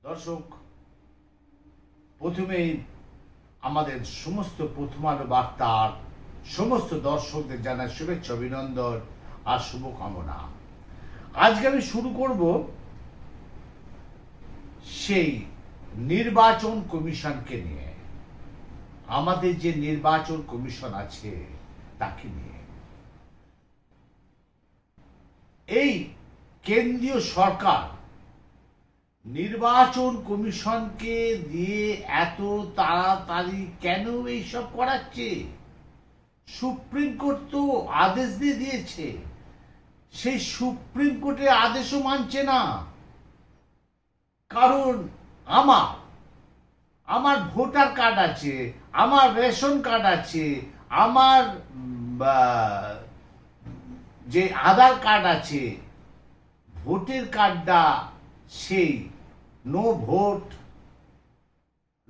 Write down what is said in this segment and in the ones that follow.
দর্শক, প্রথমেই আমাদের সমস্ত প্রথম আলো বার্তার সমস্ত দর্শকদের জানাই শুভেচ্ছা, অভিনন্দন আর শুভকামনা। আজকে আমি শুরু করব সেই নির্বাচন কমিশনকে নিয়ে। আমাদের যে নির্বাচন কমিশন আছে তাকে নিয়ে। এই কেন্দ্রীয় সরকার নির্বাচন কমিশনকে দিয়ে এত তাড়াতাড়ি কেন এইসব করাচ্ছে? সুপ্রিম কোর্ট তো আদেশ দিয়ে দিয়েছে, সেই সুপ্রিম কোর্টের আদেশও মানছে না। কারণ আমার ভোটার কার্ড আছে, আমার রেশন কার্ড আছে, আমার যে আধার কার্ড আছে, ভোটের কার্ডটা সেই নো ভোট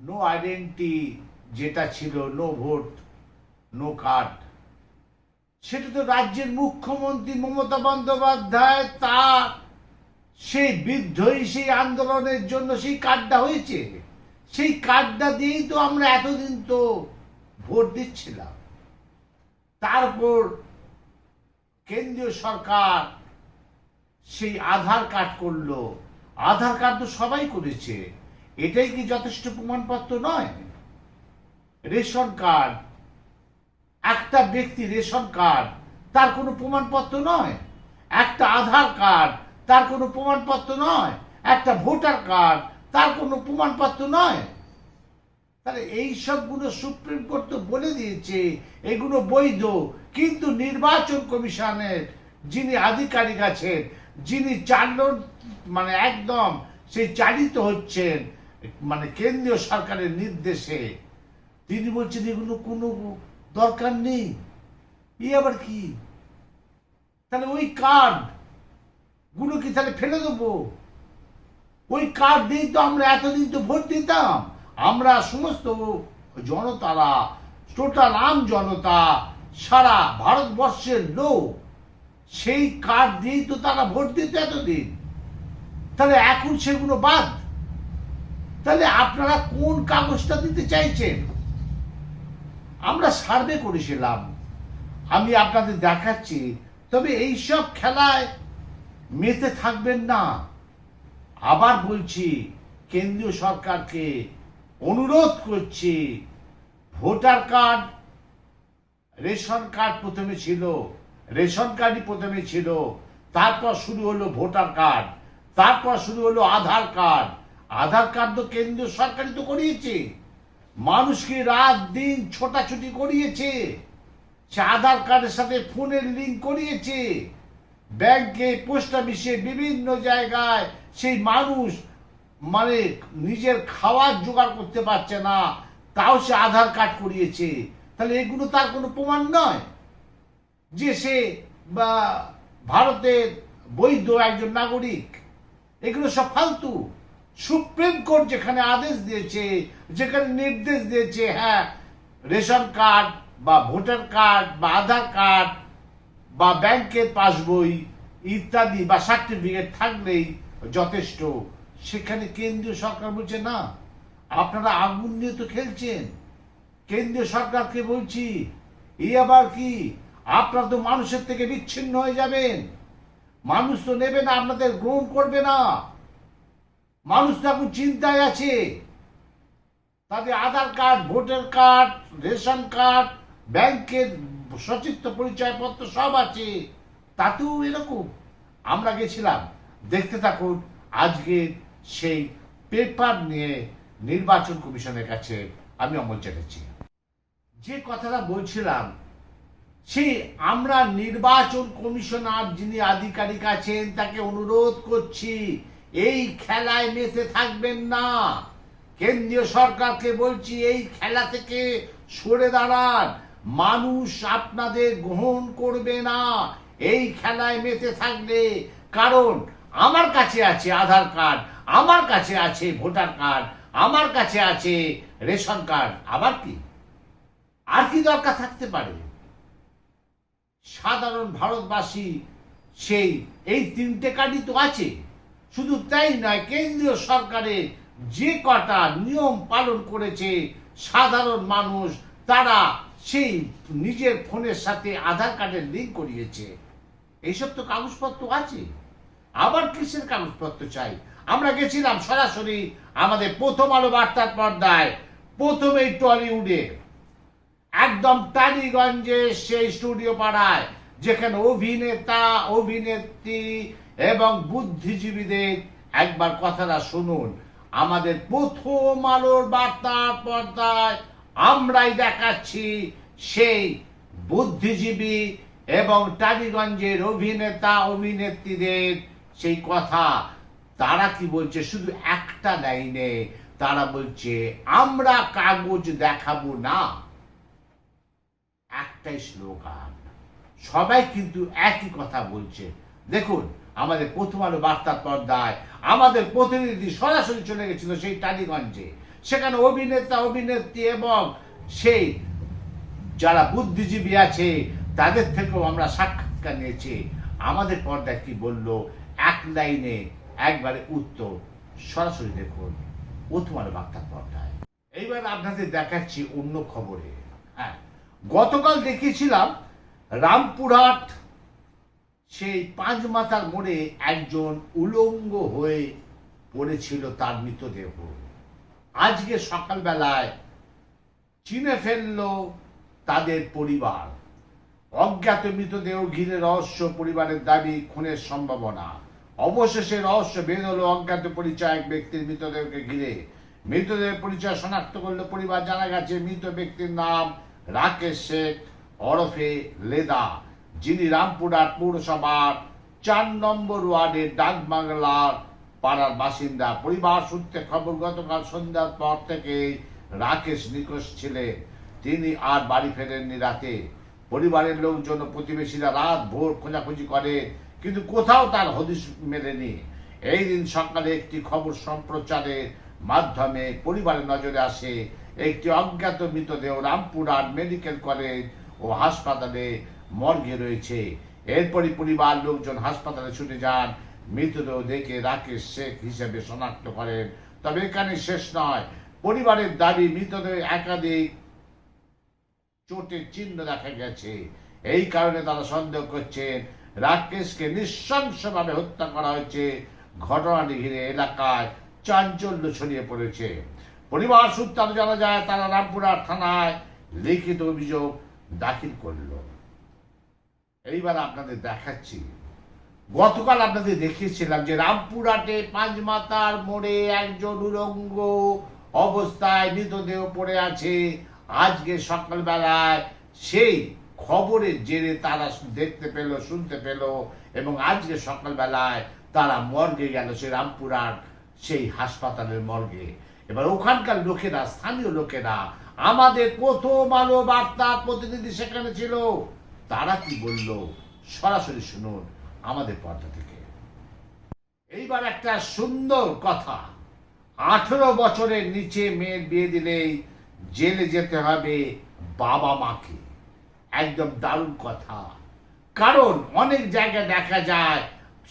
নো আইডেন্টি যেটা ছিল, নো ভোট নো কার্ড, সেটা তো রাজ্যের মুখ্যমন্ত্রী মমতা বন্দ্যোপাধ্যায় তার সেই বিদ্রোহী সেই আন্দোলনের জন্য সেই কার্ডটা হয়েছে। সেই কার্ডটা দিয়েই তো আমরা এতদিন তো ভোট দিচ্ছিলাম। তারপর কেন্দ্রীয় সরকার সেই আধার কার্ড করলো। আধার কার্ড তো সবাই করেছে, এটাই কি যথেষ্ট প্রমাণপত্র নয়? রেশন কার্ড, একটা ব্যক্তি রেশন কার্ড তার কোনো প্রমাণপত্র নয়। একটা আধার কার্ড তার কোনো প্রমাণপত্র নয়। একটা ভোটার কার্ড তার কোনো প্রমাণপত্র নয়। তাহলে এই সবগুলো সুপ্রিম কোর্ট তো বলে দিয়েছে এগুলো বৈধ, কিন্তু নির্বাচন কমিশনের যিনি আধিকারিক আছেন, যিনি একদম সেই চালিত হচ্ছেন কেন্দ্রীয় সরকারের নির্দেশে, তিনি বলছেন এগুলো কোনো দরকার নেই। আবার কি? তাহলে ওই কার্ড গুলো কি তাহলে ফেলে দেবো? ওই কার্ড দিয়েই তো আমরা এতদিন তো ভোট দিতাম। আমরা সমস্ত জনতারা, টোটাল আম জনতা, সারা ভারতবর্ষের লোক সেই কার্ড দিয়েই তো তারা ভোট দিত এতদিন। তাহলে এখন সেগুলো বাদ। তাহলে আপনারা কোন কাগজটা দিতে চাইছেন? আমরা সার্ভে করেছিলাম, আমি আপনাদের দেখাচ্ছি। তবে এইসব খেলায় মেতে থাকবেন না। আবার বলছি, কেন্দ্রীয় সরকারকে অনুরোধ করছি, ভোটার কার্ড, রেশন কার্ড প্রথমে ছিল, রেশন কার্ডই প্রথমে ছিল, তারপর শুরু হলো ভোটার কার্ড, তারপর শুরু হলো আধার কার্ড। আধার কার্ড তো কেন্দ্রীয় সরকারই তো করিয়েছে, মানুষকে রাত দিন ছোটাছুটি করিয়েছে। সে আধার কার্ডের সাথে ফোনের লিঙ্ক করিয়েছে। ব্যাংকে, পোস্ট অফিসে, বিভিন্ন জায়গায় সেই মানুষ নিজের খাওয়ার জোগাড় করতে পারছে না, তাও সে আধার কার্ড করিয়েছে। তাহলে এগুলো তার কোনো প্রমাণ নয় যে সে ভারতের বৈধ একজন নাগরিক। এগুলো সব ফালতু। সুপ্রিম কোর্ট যেখানে আদেশ দিয়েছে, যেখানে নির্দেশ দিয়েছে, হ্যাঁ, রেশন কার্ড বা ভোটার কার্ড বা আধার কার্ড বা ব্যাংকের পাসবই ইত্যাদি বা সার্টিফিকেট থাকলেই যথেষ্ট, সেখানে কেন্দ্রীয় সরকার বলছে না। আপনারা আগুন নিয়ে তো খেলছেন। কেন্দ্রীয় সরকারকে বলছি, আবার কি? আপনারা তো মানুষের থেকে বিচ্ছিন্ন হয়ে যাবেন। মানুষ তো নেবে না, আপনাদের গ্রহণ করবে না। মানুষ তো এখন চিন্তায় আছে। তাদের Aadhaar card, voter card, ration card, ব্যাংকের সচিত্র পরিচয়পত্র সব আছে, তাতেও এরকম। আমরা গেছিলাম, দেখতে থাকুন আজকে সেই পেপার নিয়ে নির্বাচন কমিশনের কাছে আমি অমল চ্যাটার্জি। যে কথাটা বলছিলাম, সেই আমরা নির্বাচন কমিশনার যিনি আধিকারিক আছেন তাকে অনুরোধ করছি, এই খেলায় মেতে থাকবেন না। কেন্দ্রীয় সরকারকে বলছি, এই খেলা থেকে সরে দাঁড়ান। মানুষ আপনাদের গ্রহণ করবে না এই খেলায় মেতে থাকলে। কারণ আমার কাছে আছে আধার কার্ড, আমার কাছে আছে ভোটার কার্ড, আমার কাছে আছে রেশন কার্ড। আবার কি? আর কি দরকার থাকতে পারে? সাধারণ ভারতবাসী সেই এই তিনটে কার্ডই তো আছে। শুধু তাই নয়, কেন্দ্রীয় সরকারের যে কটা নিয়ম পালন করেছে সাধারণ মানুষ, তারা সেই নিজের ফোনের সাথে আধার কার্ডের লিঙ্ক করিয়েছে। এইসব তো কাগজপত্র আছে, আবার কিসের কাগজপত্র চাই? আমরা গেছিলাম সরাসরি আমাদের প্রথম আলো বার্তার পর্দায়, প্রথমেই টলিউডে একদম টালিগঞ্জে সেই স্টুডিও পাড়ায়, যেখানে অভিনেতা, অভিনেত্রী এবং বুদ্ধিজীবীদের একবার কথাটা শুনুন। আমাদের প্রথম আলোর বার্তার পর্দায় আমরাই দেখাচ্ছি সেই বুদ্ধিজীবী এবং টালিগঞ্জের অভিনেতা, অভিনেত্রীদের সেই কথা। তারা কি বলছে? শুধু একটা লাইনে তারা বলছে, আমরা কাগজ দেখাবো না। একটাই স্লোগান, সবাই কিন্তু একই কথা বলছে। দেখুন, আমাদের প্রথম আলো বার্তার পর্দায় আমাদের প্রতিনিধি সরাসরি চলে গেছিল সেই টালিগঞ্জে। সেখানে অভিনেতা, অভিনেত্রী এবং সেই যারা বুদ্ধিজীবী আছে তাদের থেকেও আমরা সাক্ষাৎকার নিয়েছি। আমাদের পর্দায় কি বলল, এক লাইনে একবারে উত্তর। সরাসরি দেখুন প্রথম আলো বার্তার পর্দায়। এইবার আপনাদের দেখাচ্ছি অন্য খবরে। হ্যাঁ, গতকাল দেখিয়েছিলাম রামপুরহাট সেই পাঁচমাথার মোড়ে একজন উলঙ্গ হয়ে পড়েছিল, তার মৃতদেহ আজকে সকালবেলায় চিনে ফেলল তাদের পরিবার। অজ্ঞাত মৃতদেহ ঘিরে রহস্য, পরিবারের দাবি খুনের সম্ভাবনা। অবশেষে রহস্য বের হলো অজ্ঞাত পরিচয় এক ব্যক্তির মৃতদেহকে ঘিরে। মৃতদেহের পরিচয় শনাক্ত করলো পরিবার। জানা গেছে মৃত ব্যক্তির নাম রাকেশ শেখ ওরফে লেদা, যিনি রামপুরহাট পৌরসভার 4 নম্বর ওয়ার্ডের ডাকবাংলার পাড়ার বাসিন্দা। পরিবার সূত্রে খবর, গতকাল সন্ধ্যার পর থেকে রাকেশ নিখোঁজ ছিলেন। তিনি আর বাড়ি ফেরেননি রাতে। পরিবারের লোকজন ও প্রতিবেশীরা রাত ভোর খোঁজাখুঁজি করে, কিন্তু কোথাও তার হদিশ মেলেনি। এই দিন সকালে একটি খবর সম্প্রচারের মাধ্যমে পরিবারের নজরে আসে একটি অজ্ঞাত মৃতদেহ রামপুরহাট মেডিকেল কলেজ ও হাসপাতালে মর্গে রয়েছে। এরপরই পরিবার লোকজন হাসপাতালে ছুটে যান। মৃতদেহ দেখে রাকেশ শেখ হিসেবে শনাক্ত করেন। তবে এখানে শেষ নয়। পরিবারের দাবি, মৃতদেহ একাধিক চোটের চিহ্ন দেখা গেছে। এই কারণে তারা সন্দেহ করছেন রাকেশকে নৃশংসভাবে হত্যা করা হয়েছে। ঘটনাটি ঘিরে এলাকায় চাঞ্চল্য ছড়িয়ে পড়েছে। পরিবার সূত্রে জানা যায় তারা রামপুরহাট থানায় লিখিত অভিযোগ দাখিল করল। এইবার আপনাদের দেখাচ্ছি, গতকাল আপনাদের দেখিয়েছিলাম যে রামপুরহাটে পাঁচমাথার মোড়ে একজন উলঙ্গ অবস্থায় মৃতদেহ পড়ে আছে। আজকে সকালবেলায় সেই খবরের জেরে তারা দেখতে পেল, শুনতে পেল, এবং আজকে সকালবেলায় তারা মর্গে গেল, সেই রামপুরহাট সেই হাসপাতালের মর্গে। এবার ওখানকার লোকেরা, স্থানীয় লোকেরা, আমাদের প্রথম আলো বার্তার প্রতিনিধি সেখানে ছিল, তারা কি বলল সরাসরি শুনুন আমাদের পর্দা থেকে। এইবার একটা সুন্দর কথা, 18 বছরের নিচে মেয়ের বিয়ে দিলেই জেলে যেতে হবে বাবা মাকে। একদম দারুণ কথা। কারণ অনেক জায়গায় দেখা যায়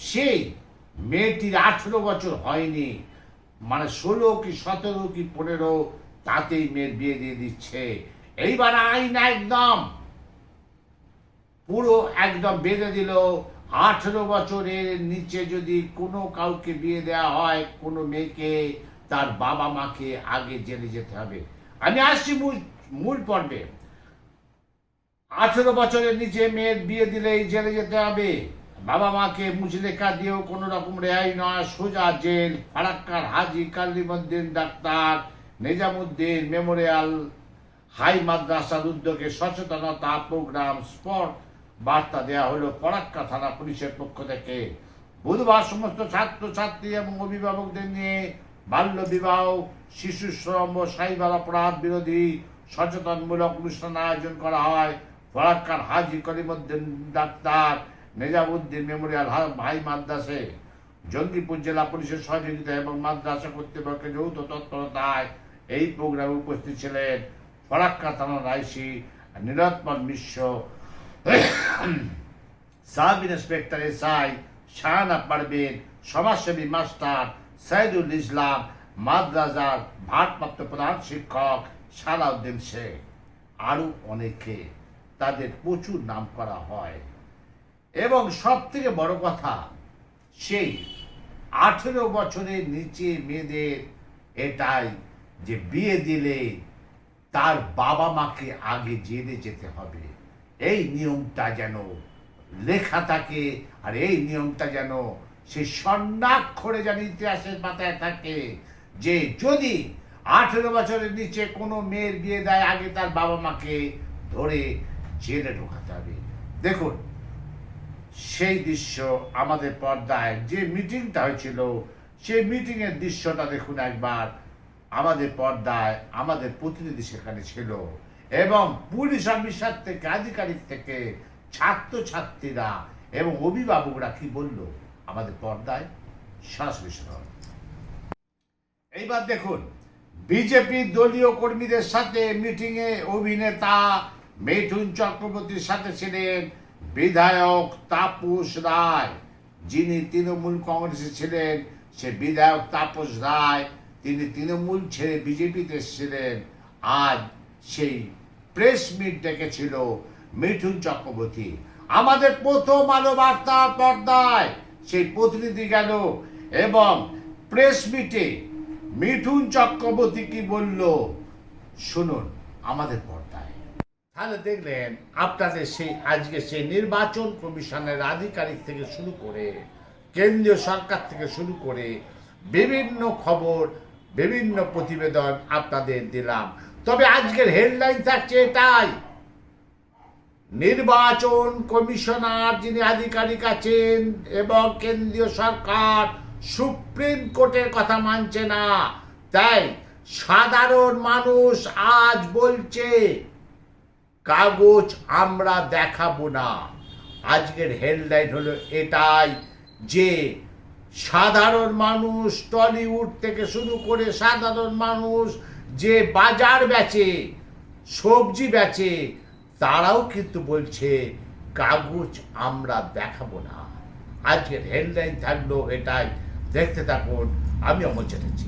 সেই মেয়েটির 18 বছর হয়নি, মানে 16 কি 17 কি 15, তাতেই মেয়ের বিয়ে দিয়ে দিচ্ছে। এইবার আইন একদম পুরো একদম বেঁধে দিল, 18 বছরের নিচে যদি কোনো কাউকে বিয়ে দেওয়া হয়, কোনো মেয়েকে, তার বাবা মাকে আগে জেলে যেতে হবে। আমি আসছি মূল পর্বে। 18 বছরের নিচে মেয়ের বিয়ে দিলেই জেলে যেতে হবে। বাবা মাকে মুচলেখা দিয়েও কোনো রকম রেহাই নয়, সোজা জেল। ফারাক্কার Haji Kalimuddin doctor Nizamuddin memorial high মাদ্রাসার উদ্যোগে সচেতনতা প্রোগ্রাম স্পট বার্তা দেওয়া হলো ফারাক্কা থানা পুলিশের পক্ষ থেকে। বুধবার সমস্ত ছাত্র ছাত্রী এবং অভিভাবকদের নিয়ে বাল্য বিবাহ, শিশু শ্রম ও সাইবার অপরাধ বিরোধী সচেতনমূলক অনুষ্ঠান আয়োজন করা হয় ফারাক্কার Haji Kalimuddin doctor Nizamuddin memorial high মাদ্রাসে। জঙ্গিপুর জেলা পুলিশের সহযোগিতা এবং মাদ্রাসা কর্তৃপক্ষের যৌথ তৎপরতায় এই প্রোগ্রামে উপস্থিত ছিলেন ফারাক্কা থানার IC Nilotpal Mishra, sub inspector SI Shahana Parveen, সমাজসেবী মাস্টার সাইদুল ইসলাম, মাদ্রাসার ভারপ্রাপ্ত প্রধান শিক্ষক সালাউদ্দিন শেখ, আরও অনেকে, তাদের প্রচুর নাম করা হয়। এবং সব থেকে বড় কথা, সেই 18 বছরের নিচে মেয়েদের এটাই যে বিয়ে দিলে তার বাবা মাকে আগে জেনে যেতে হবে, এই নিয়মটা যেন লেখা থাকে, আর এই নিয়মটা যেন সে স্বর্ণাক্ষরে যেন ইতিহাসের পাতায় থাকে যে যদি 18 বছরের নিচে কোনো মেয়ের বিয়ে দেয় আগে তার বাবা মাকে ধরে জেলে ঢোকাতে হবে। দেখুন সেই দৃশ্য আমাদের পর্দায় যে মিটিংটা হয়েছিল, সেই মিটিংয়ের দৃশ্যটা দেখুন একবার আমাদের পর্দায়। আমাদের প্রতিনিধি সেখানে ছিল এবং পুলিশ অফিসার থেকে, আধিকারিক থেকে, ছাত্রছাত্রীরা এবং অভিভাবকরা কি বলল আমাদের পর্দায় সরাসরি শোনান। এইবার দেখুন, বিজেপি দলীয় কর্মীদের সাথে মিটিংয়ে অভিনেতা মিঠুন চক্রবর্তীর সাথে ছিলেন বিধায়ক তাপস রায়, যিনি তৃণমূল কংগ্রেসে ছিলেন। সে বিধায়ক তাপস রায়, তিনি তৃণমূল ছেড়ে বিজেপিতে এসেছিলেন। আজ সেই প্রেস মিট ডেকেছিল মিঠুন চক্রবর্তী। আমাদের প্রথম আলো বার্তার পর্দায় সেই প্রতিনিধি গেল এবং প্রেস মিটে মিঠুন চক্রবর্তী কি বলল শুনুন আমাদের পর্দায়। তাহলে দেখলেন আপনাদের সেই আজকে সেই নির্বাচন কমিশনের আধিকারিক থেকে শুরু করে কেন্দ্রীয় সরকার থেকে শুরু করে বিভিন্ন খবর, বিভিন্ন প্রতিবেদন আপনাদের দিলাম। তবে আজকের হেডলাইন থাকছে এটাই, নির্বাচন কমিশনার যিনি আধিকারিক আছেন এবং কেন্দ্রীয় সরকার সুপ্রিম কোর্টের কথা মানছে না, তাই সাধারণ মানুষ আজ বলছে কাগজ আমরা দেখাবো না। আজকের হেডলাইন হলো এটাই যে সাধারণ মানুষ, টলিউড থেকে শুরু করে সাধারণ মানুষ যে বাজার বেচে, সবজি বেচে, তারাও কিন্তু বলছে কাগজ আমরা দেখাবো না। আজকের হেডলাইন থাকলো এটাই, দেখতে থাকুন। আমি অমর চ্যাটার্জি।